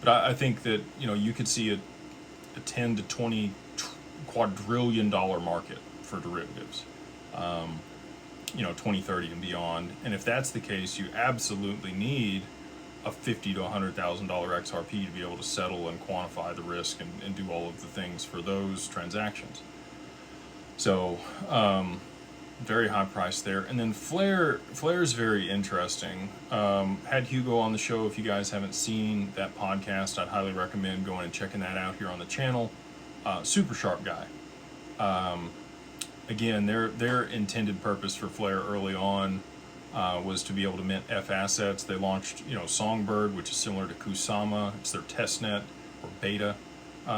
But I think that, you know, you could see a 10 to 20 quadrillion dollar market for derivatives, you know, 2030 and beyond. And if that's the case, you absolutely need a $50,000 to $100,000 XRP to be able to settle and quantify the risk and do all of the things for those transactions. So very high price there. And then Flare is very interesting. Had Hugo on the show. If you guys haven't seen that podcast, I'd highly recommend going and checking that out here on the channel. Super sharp guy. Again, their intended purpose for Flare early on was to be able to mint F assets. They launched, you know, Songbird, which is similar to Kusama. It's their testnet or beta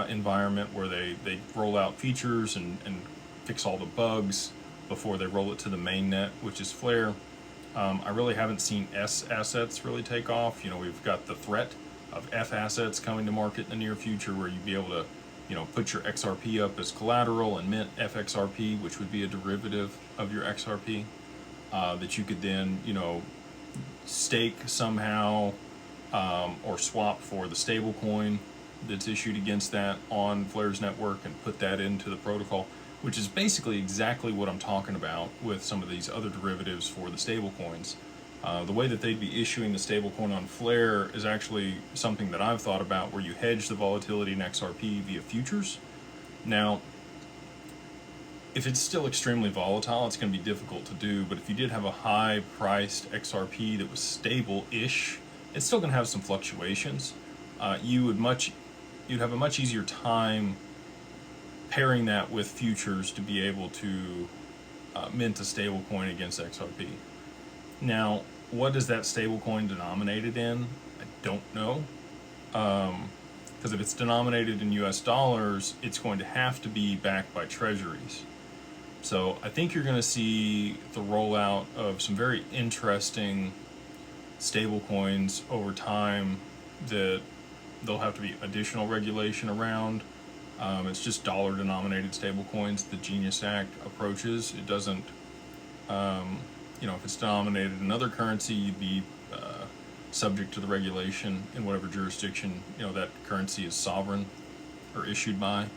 environment where they roll out features and fix all the bugs before they roll it to the main net, which is Flare. I really haven't seen S assets really take off. You know, we've got the threat of F assets coming to market in the near future where you'd be able to, you know, put your XRP up as collateral and mint FXRP, which would be a derivative of your XRP, that you could then, you know, stake somehow or swap for the stable coin that's issued against that on Flare's network and put that into the protocol, which is basically exactly what I'm talking about with some of these other derivatives for the stable coins. The way that they'd be issuing the stablecoin on Flare is actually something that I've thought about, where you hedge the volatility in XRP via futures. Now, if it's still extremely volatile, it's going to be difficult to do, but if you did have a high-priced XRP that was stable-ish, it's still going to have some fluctuations. You'd have a much easier time pairing that with futures to be able to mint a stablecoin against XRP. Now, what is that stablecoin denominated in? I don't know. Because if it's denominated in US dollars, it's going to have to be backed by treasuries. So I think you're going to see the rollout of some very interesting stablecoins over time that there'll have to be additional regulation around. It's just dollar-denominated stablecoins the Genius Act approaches. It doesn't, you know, if it's denominated in another currency, you'd be subject to the regulation in whatever jurisdiction, you know, that currency is sovereign or issued by.